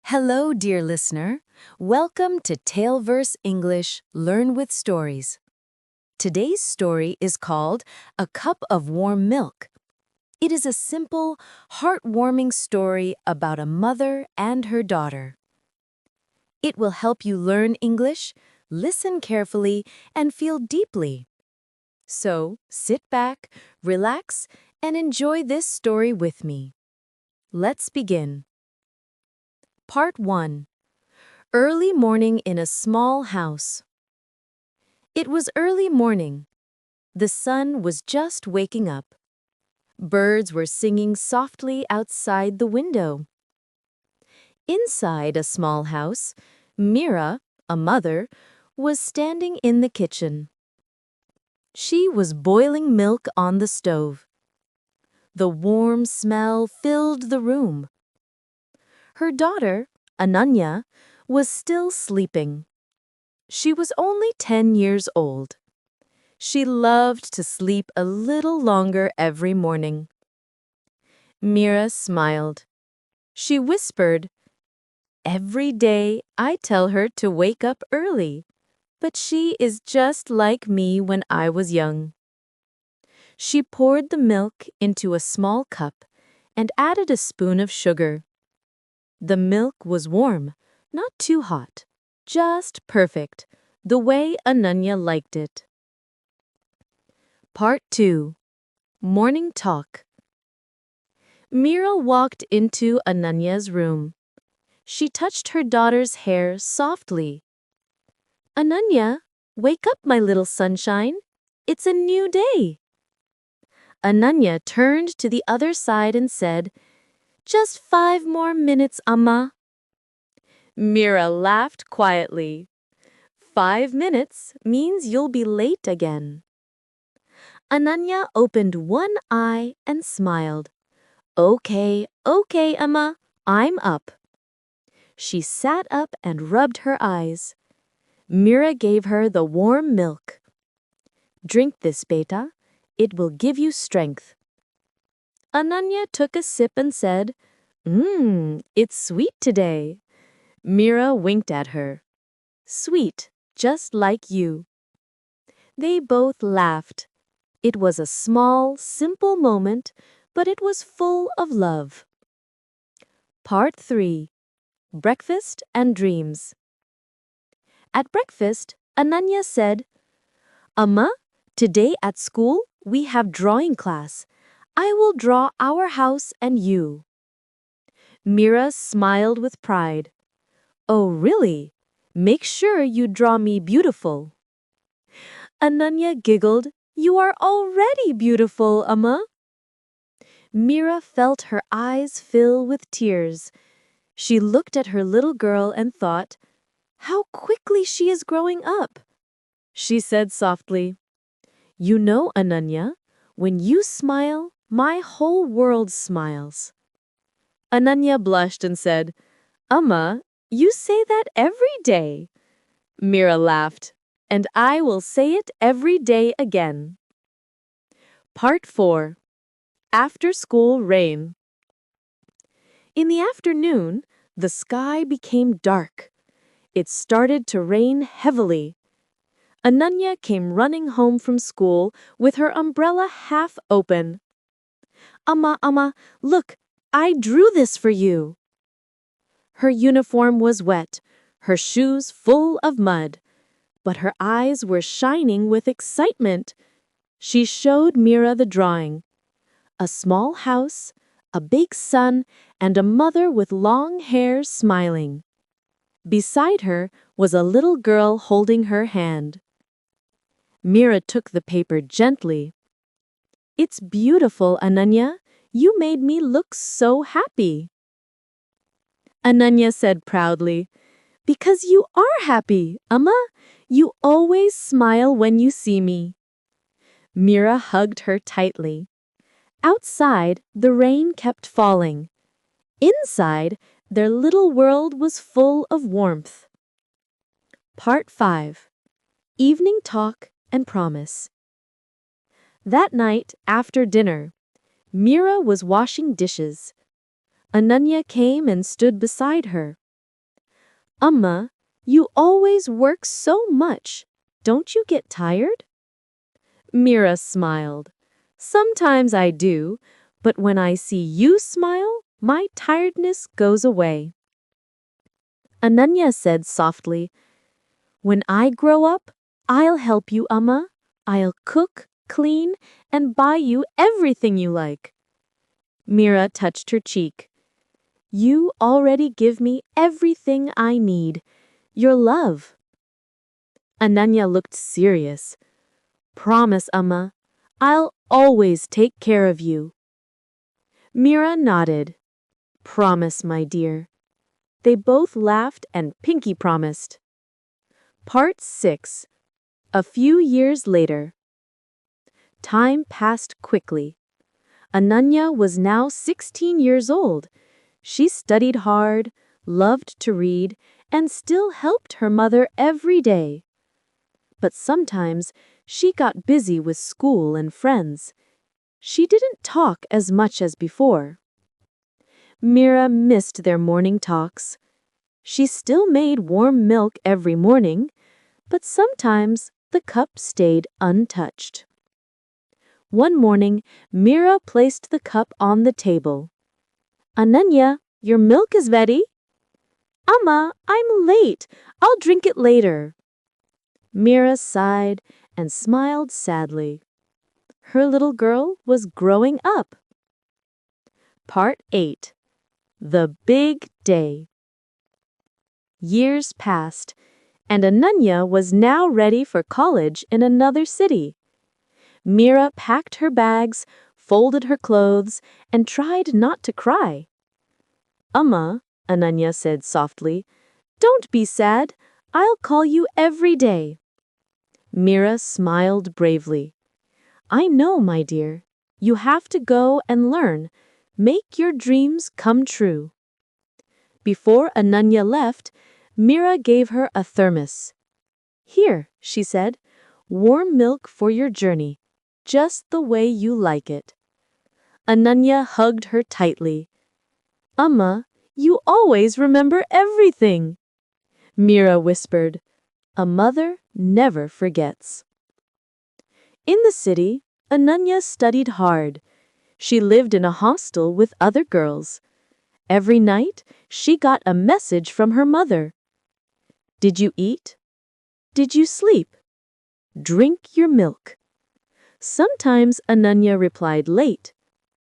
Hello, dear listener. Welcome to TaleVerse English Learn with Stories. Today's story is called A Cup of Warm Milk. It is a simple, heartwarming story about a mother and her daughter. It will help you learn English, listen carefully, and feel deeply. So, sit back, relax, and enjoy this story with me. Let's begin. Part 1. Early morning in a small house. It was early morning. The sun was just waking up. Birds were singing softly outside the window. Inside a small house, Mira, a mother, was standing in the kitchen. She was boiling milk on the stove. The warm smell filled the room. Her daughter, Ananya, was still sleeping. She was only 10 years old. She loved to sleep a little longer every morning. Mira smiled. She whispered, "Every day I tell her to wake up early, but she is just like me when I was young." She poured the milk into a small cup and added a spoon of sugar. The milk was warm, not too hot, just perfect, the way Ananya liked it. Part 2. Morning Talk. Mira walked into Ananya's room. She touched her daughter's hair softly. "Ananya, wake up, my little sunshine. It's a new day." Ananya turned to the other side and said, "Just 5 more minutes, Amma." Mira laughed quietly. 5 minutes means you'll be late again. Ananya opened one eye and smiled. Okay, Amma, I'm up." She sat up and rubbed her eyes. Mira gave her the warm milk. "Drink this, beta. It will give you strength." Ananya took a sip and said, It's sweet today." Mira winked at her. "Sweet, just like you." They both laughed. It was a small, simple moment, but it was full of love. Part 3. Breakfast and Dreams. At breakfast, Ananya said, "Amma, today at school we have drawing class. I will draw our house and you." Mira smiled with pride. "Oh, really? Make sure you draw me beautiful." Ananya giggled. "You are already beautiful, Amma." Mira felt her eyes fill with tears. She looked at her little girl and thought, "How quickly she is growing up." She said softly, "You know, Ananya, when you smile, my whole world smiles." Ananya blushed and said, "Amma, you say that every day." Mira laughed, "And I will say it every day again." Part 4. After School Rain. In the afternoon, the sky became dark. It started to rain heavily. Ananya came running home from school with her umbrella half open. Amma, look, I drew this for you." Her uniform was wet, her shoes full of mud, but her eyes were shining with excitement. She showed Mira the drawing. A small house, a big sun, and a mother with long hair smiling. Beside her was a little girl holding her hand. Mira took the paper gently. "It's beautiful, Ananya. You made me look so happy." Ananya said proudly, "Because you are happy, Amma. You always smile when you see me." Mira hugged her tightly. Outside, the rain kept falling. Inside, their little world was full of warmth. Part 5. Evening Talk and Promise. That night, after dinner, Mira was washing dishes. Ananya came and stood beside her. Amma, you always work so much. Don't you get tired? Mira smiled. Sometimes I do, but when I see you smile, my tiredness goes away. Ananya said softly, when I grow up, I'll help you, Amma. I'll cook, clean, and buy you everything you like. Mira touched her cheek. You already give me everything I need. Your love. Ananya looked serious. Promise, Amma, I'll always take care of you. Mira nodded. Promise, my dear. They both laughed and Pinky promised. Part 6. A few years later. Time passed quickly. Ananya was now 16 years old. She studied hard, loved to read, and still helped her mother every day. But sometimes she got busy with school and friends. She didn't talk as much as before. Mira missed their morning talks. She still made warm milk every morning, but sometimes the cup stayed untouched. One morning, Mira placed the cup on the table. Ananya, your milk is ready. Amma, I'm late. I'll drink it later. Mira sighed and smiled sadly. Her little girl was growing up. Part 8. The Big Day. Years passed, and Ananya was now ready for college in another city. Mira packed her bags, folded her clothes, and tried not to cry. Amma, Ananya said softly, don't be sad. I'll call you every day. Mira smiled bravely. I know, my dear. You have to go and learn. Make your dreams come true. Before Ananya left, Mira gave her a thermos. Here, she said, warm milk for your journey, just the way you like it. Ananya hugged her tightly. Amma, you always remember everything. Mira whispered, a mother never forgets. In the city, Ananya studied hard. She lived in a hostel with other girls. Every night, she got a message from her mother. Did you eat? Did you sleep? Drink your milk. Sometimes Ananya replied late.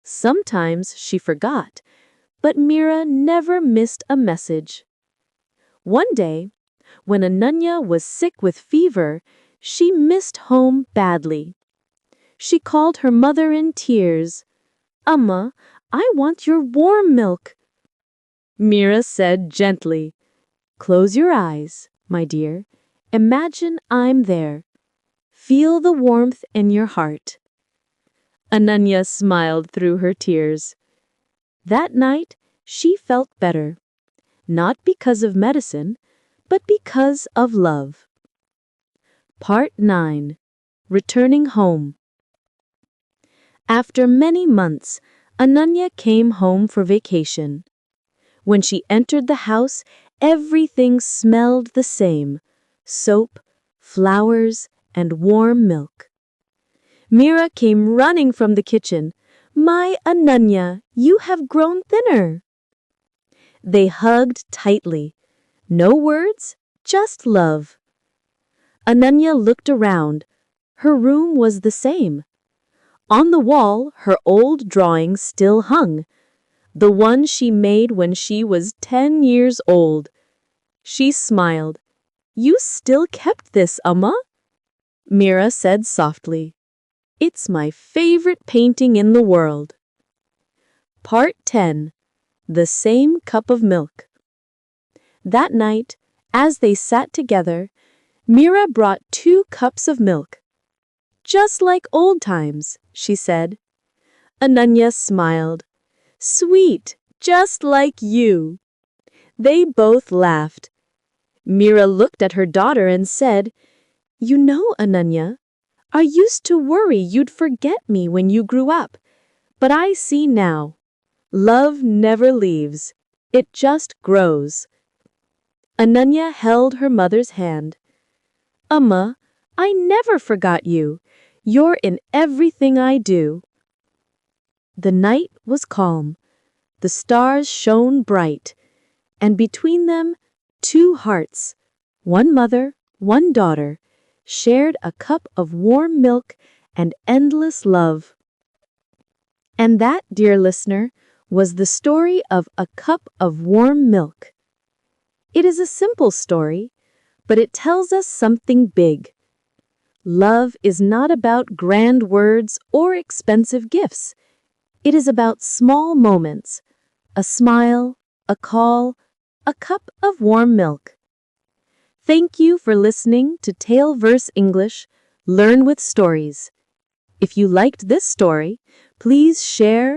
Sometimes she forgot, but Mira never missed a message. One day, when Ananya was sick with fever, she missed home badly. She called her mother in tears. Amma, I want your warm milk. Mira said gently, close your eyes, my dear. Imagine I'm there. Feel the warmth in your heart. Ananya smiled through her tears. That night, she felt better. Not because of medicine, but because of love. Part 9. Returning home. After many months, Ananya came home for vacation. When she entered the house, everything smelled the same: soap, flowers, and warm milk. Mira came running from the kitchen. My Ananya, you have grown thinner. They hugged tightly. No words, just love. Ananya looked around. Her room was the same. On the wall, her old drawing still hung, the one she made when she was 10 years old. She smiled. You still kept this, Amma? Mira said softly. It's my favorite painting in the world. Part 10. The Same Cup of Milk. That night, as they sat together, Mira brought 2 cups of milk. Just like old times, she said. Ananya smiled. Sweet, just like you. They both laughed. Mira looked at her daughter and said, you know, Ananya, I used to worry you'd forget me when you grew up, but I see now. Love never leaves. It just grows. Ananya held her mother's hand. Amma, I never forgot you. You're in everything I do. The night was calm. The stars shone bright, and between them, two hearts, one mother, one daughter, shared a cup of warm milk and endless love. And that, dear listener, was the story of A Cup of Warm Milk. It is a simple story, but it tells us something big. Love is not about grand words or expensive gifts. It is about small moments, a smile, a call, a cup of warm milk. Thank you for listening to TaleVerse English, Learn with Stories. If you liked this story, please share